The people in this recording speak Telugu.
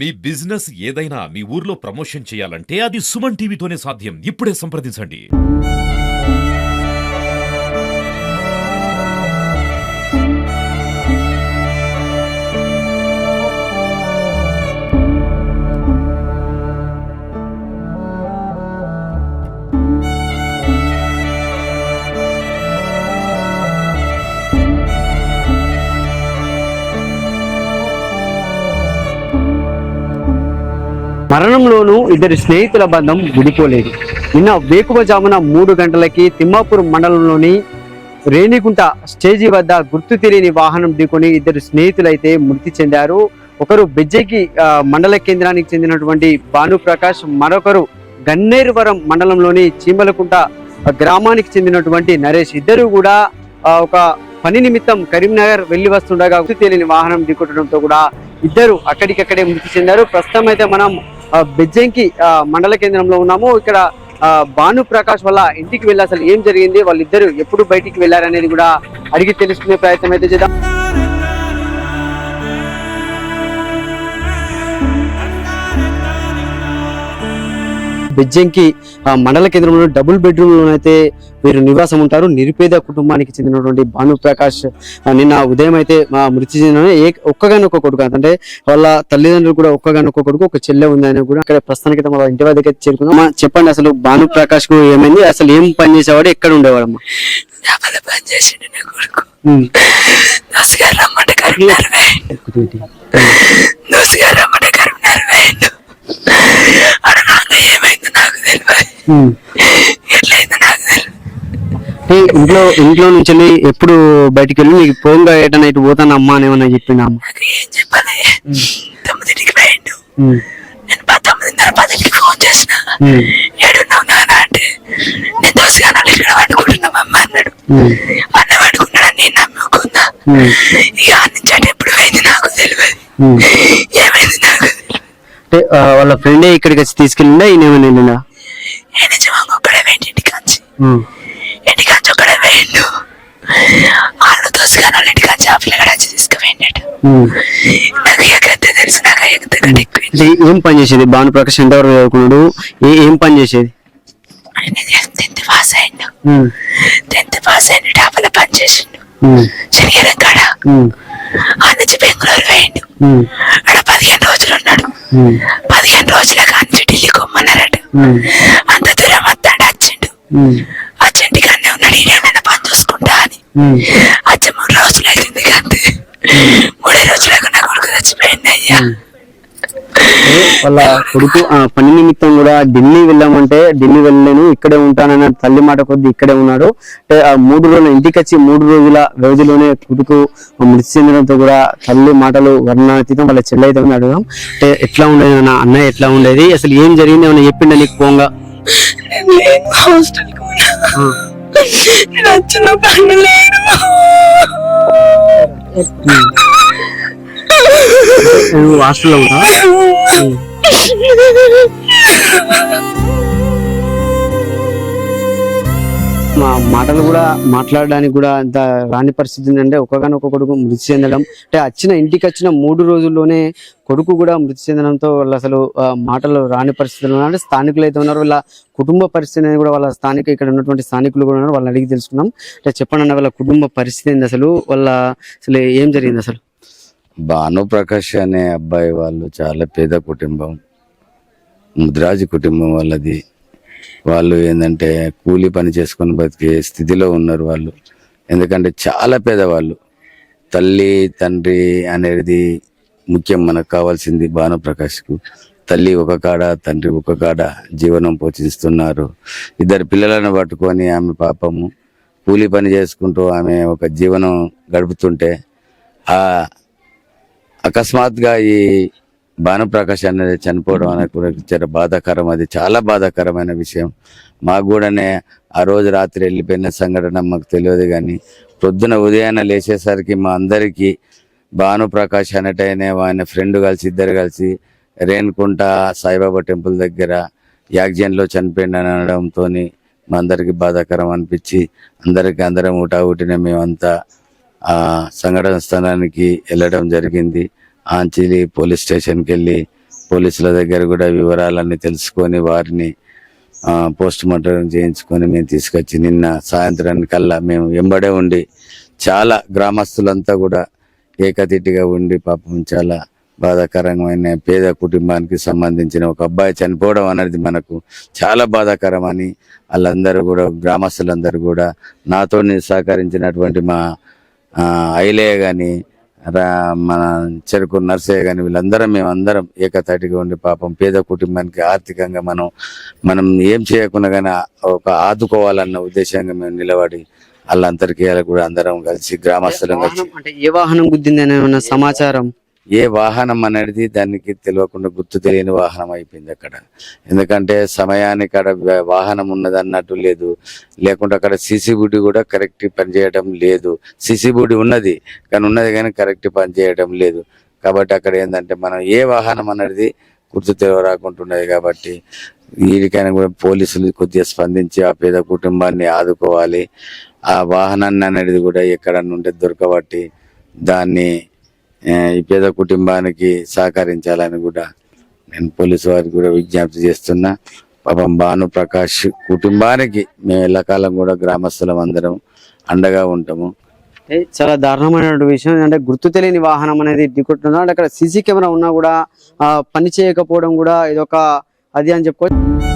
మీ బిజినెస్ ఏదైనా మీ ఊర్లో ప్రమోషన్ చేయాలంటే అది సుమన్ టీవీతోనే సాధ్యం. ఇప్పుడే సంప్రదించండి. మరణంలోనూ ఇద్దరి స్నేహితుల బంధం విడిపోలేదు. నిన్న వేకువజామున 3 గంటలకి తిమ్మాపూర్ మండలంలోని రేణిగుంట స్టేజీ వద్ద గుర్తు తెలియని వాహనం ఢీకొని ఇద్దరు స్నేహితులైతే మృతి చెందారు. ఒకరు బెజ్జకి మండల కేంద్రానికి చెందినటువంటి భానుప్రకాష్, మరొకరు గన్నేరువరం మండలంలోని చీమలకుంట గ్రామానికి చెందినటువంటి నరేష్. ఇద్దరు కూడా ఒక పని నిమిత్తం కరీంనగర్ వెళ్లి వస్తుండగా గుర్తు తెలియని వాహనం ఢీకొట్టడంతో కూడా ఇద్దరు అక్కడికక్కడే మృతి చెందారు. ప్రస్తుతం అయితే మనం బెజ్జంకి మండల కేంద్రంలో ఉన్నాము. ఇక్కడ భానుప్రకాష్ వల్ల ఇంటికి వెళ్ళి అసలు ఏం జరిగింది, వాళ్ళిద్దరు ఎప్పుడు బయటికి వెళ్ళారనేది కూడా అడిగి తెలుసుకునే ప్రయత్నం అయితే చేద్దాం. బెజ్జంకి మండల కేంద్రంలో డబుల్ బెడ్రూమ్ లోనైతే వీరు నివాసం ఉంటారు. నిరుపేద కుటుంబానికి చెందినటువంటి భానుప్రకాష్ నిన్న ఉదయం అయితే మృతి చెందిన ఒక్కగానొక్క కొడుకు, అంటే వాళ్ళ తల్లిదండ్రులు కూడా ఒక్కగానొక్క కొడుకు, ఒక చెల్లె ఉందని కూడా ఇక్కడ ప్రస్తుతానికి వాళ్ళ ఇంటి వద్దకు చేరుకున్నాం. చెప్పండి, అసలు భానుప్రకాష్ కు ఏమైంది, అసలు ఏం పని చేసేవాడు, ఎక్కడ ఉండేవాడమ్మా? ఇంట్లో నుంచి ఎప్పుడు బయటికి వెళ్ళి నీకు ఫోన్ ఏటన్నా ఇటు పోతాను అమ్మా అని ఏమన్నా చెప్పింది అమ్మ? ఫోన్ చేసిన ఏడున్నావు నాన్న అంటే నేను దోసగానాలు ఇక్కడ వండుకుంటున్నాం అమ్మ అన్నాడు. అన్న వండుకున్నాడు, నేను నమ్ముకున్నా. ఇక నుంచి అంటే ఎప్పుడు అయింది నాకు తెలియదు, ఏమైంది నాకు తెలియదు. అంటే వాళ్ళ ఫ్రెండే ఇక్కడికి వచ్చి తీసుకెళ్ళిందా, ఈయన ఏమైనా వెళ్ళిందా? ఒక్కడే వేయండి ఇంటికాంచి, ఇంటికాంచి ఒక్కడే వేయండు. వాళ్ళు దోసగానాలు ఇంటికాంచి ఆ పిల్లగాడు వచ్చి తీసుకుపోయినట్టు. నాకు ఎక్కడితే తెలుసు, నాకు ఎక్కడ ఎక్కువ. ఏం పని చేసేది భానుప్రకాష్? ఎంతవరకు చదువుకున్నాడు, ఏం పని చేసేది? టెన్త్ పాస్ అయ్యిండు, టెన్త్ పాస్ అయ్యిండు, డాబాలో పని చేసిండు శనివారం కాడ. ఆ నుంచి బెంగళూరు వేయండు, అక్కడ 15 రోజులు ఉన్నాడు. 15 రోజుల కాంచి ఢిల్లీ కొమ్మన్నారట. అంత దూరం వస్తాడు, వచ్చిండు. అచ్చింటికి అన్నీ ఉన్నాడు, ఈయన పని చూసుకుంటా అని. వచ్చి 3 రోజులు అవుతుంది కంటే 3 రోజులకు నా కొడుకు చచ్చిపోయింది అయ్యా. వాళ్ళ కొడుకు పని నిమిత్తం కూడా ఢిల్లీ వెళ్ళామంటే ఢిల్లీ వెళ్ళలేను, ఇక్కడే ఉంటానన్న తల్లి మాట కొద్ది ఇక్కడే ఉన్నాడు. అంటే ఆ 3 రోజుల ఇంటికి వచ్చి 3 రోజుల వ్యవధిలోనే కొడుకు మృతి చెందడంతో కూడా తల్లి మాటలు వర్ణాతీతం. వాళ్ళ చెల్లి అయితే అడుగుదాం, అంటే ఎట్లా ఉండేది అన్న, అన్నయ్య ఎట్లా ఉండేది, అసలు ఏం జరిగింది ఏమన్నా చెప్పిండ నీకు పోంగా? హాస్టల్లో ఉన్నా మా మాటలు కూడా మాట్లాడడానికి కూడా అంత రాని పరిస్థితి ఉందంటే ఒక్కగానొక్క కొడుకు మృతి చెందడం. అంటే ఇంటికి వచ్చిన 3 రోజుల్లోనే కొడుకు కూడా మృతి చెందడంతో వాళ్ళు అసలు మాటలు రాని పరిస్థితులు అంటే స్థానికులు అయితే ఉన్నారు. వాళ్ళ కుటుంబ పరిస్థితి కూడా వాళ్ళ ఇక్కడ ఉన్నటువంటి స్థానికులు కూడా ఉన్నారు, వాళ్ళని అడిగి తెలుసుకున్నాం. అంటే చెప్పండి అన్న, వాళ్ళ కుటుంబ పరిస్థితి ఏంది, అసలు అసలు ఏం జరిగింది అసలు? భానుప్రకాష్ అనే అబ్బాయి వాళ్ళు చాలా పేద కుటుంబం, ముద్రాజు కుటుంబం వాళ్ళది. వాళ్ళు ఏంటంటే కూలీ పని చేసుకొని బతికే స్థితిలో ఉన్నారు వాళ్ళు. ఎందుకంటే చాలా పేదవాళ్ళు. తల్లి తండ్రి అనేది ముఖ్యం, మనకు కావాల్సింది. భానుప్రకాష్కు తల్లి ఒక కాడ, తండ్రి ఒక కాడ జీవనం పోషిస్తున్నారు. 2 పిల్లలను పట్టుకొని ఆమె పాపము కూలీ పని చేసుకుంటూ ఆమె ఒక జీవనం గడుపుతుంటే అకస్మాత్తుగా ఈ భానుప్రకాష్ అనేది చనిపోవడం అనేది కూడా చాలా బాధాకరం. అది చాలా బాధాకరమైన విషయం. మాకు కూడానే ఆ రోజు రాత్రి వెళ్ళిపోయిన సంఘటన మాకు తెలియదు, కానీ పొద్దున ఉదయాన్నే లేచేసరికి మా అందరికీ భానుప్రకాష్ అనేటైనా ఆయన ఫ్రెండ్ కలిసి ఇద్దరు కలిసి రేణుకుంట సాయిబాబా టెంపుల్ దగ్గర యాక్సిడెంట్లో చనిపోయింది అనడంతో మా అందరికి బాధాకరం అనిపించి అందరం ఊటాఊటిన మేమంతా సంఘటన స్థలానికి వెళ్ళడం జరిగింది. ఆంచిలి పోలీస్ స్టేషన్కి వెళ్ళి పోలీసుల దగ్గర కూడా వివరాలన్నీ తెలుసుకొని వారిని పోస్ట్ మార్టం చేయించుకొని మేము తీసుకొచ్చి నిన్న సాయంత్రానికల్లా మేము వెంబడే ఉండి చాలా గ్రామస్తులంతా కూడా ఏకతిటిగా ఉండి పాపం చాలా బాధాకరమైన పేద కుటుంబానికి సంబంధించిన ఒక అబ్బాయి చనిపోవడం అనేది మనకు చాలా బాధాకరమని వాళ్ళందరూ కూడా గ్రామస్తులందరూ కూడా నాతో సహకరించినటువంటి మా ఐలయ్య కానీ మన చెరుకు నర్సయ్య కానీ వీళ్ళందరం మేమందరం ఏకతాటిగా ఉండి పాపం పేద కుటుంబానికి ఆర్థికంగా మనం ఏం చేయకుండా కానీ ఒక ఆదుకోవాలన్న ఉద్దేశంగా మేము నిలబడి వాళ్ళందరికీ కూడా అందరం కలిసి గ్రామస్తులం కలిసి అంటే ఏ వాహనం గుద్దిందని ఏమన్నా సమాచారం? ఏ వాహనం అనేది దానికి తెలియకుండా గుర్తు తెలియని వాహనం అయిపోయింది అక్కడ. ఎందుకంటే సమయానికి అక్కడ వాహనం ఉన్నది అన్నట్టు లేదు, లేకుంటే అక్కడ సీసీబుడి కూడా కరెక్ట్ పనిచేయడం లేదు. సీసీబుడి ఉన్నది కానీ కరెక్ట్ పనిచేయడం లేదు. కాబట్టి అక్కడ ఏంటంటే మనం ఏ వాహనం అనేది గుర్తు తెలియరాకుంటున్నది. కాబట్టి వీరికైనా కూడా పోలీసులు కొద్దిగా స్పందించి ఆ పేద కుటుంబాన్ని ఆదుకోవాలి. ఆ వాహనాన్ని అనేది కూడా ఎక్కడ నుండి దొరకబట్టి దాన్ని ఈ పేద కుటుంబానికి సహకరించాలని కూడా నేను పోలీసు వారికి కూడా విజ్ఞప్తి చేస్తున్నా. పాపం భానుప్రకాష్ కుటుంబానికి మేము ఎల్లకాలం కూడా గ్రామస్తులం అందరం అండగా ఉంటాము. చాలా దారుణమైన విషయం అంటే గుర్తు తెలియని వాహనం అనేది ఢీకొట్టున్నా. అక్కడ సీసీ కెమెరా ఉన్నా కూడా పని చేయకపోవడం కూడా ఇదొక అది అని చెప్పుకోవచ్చు.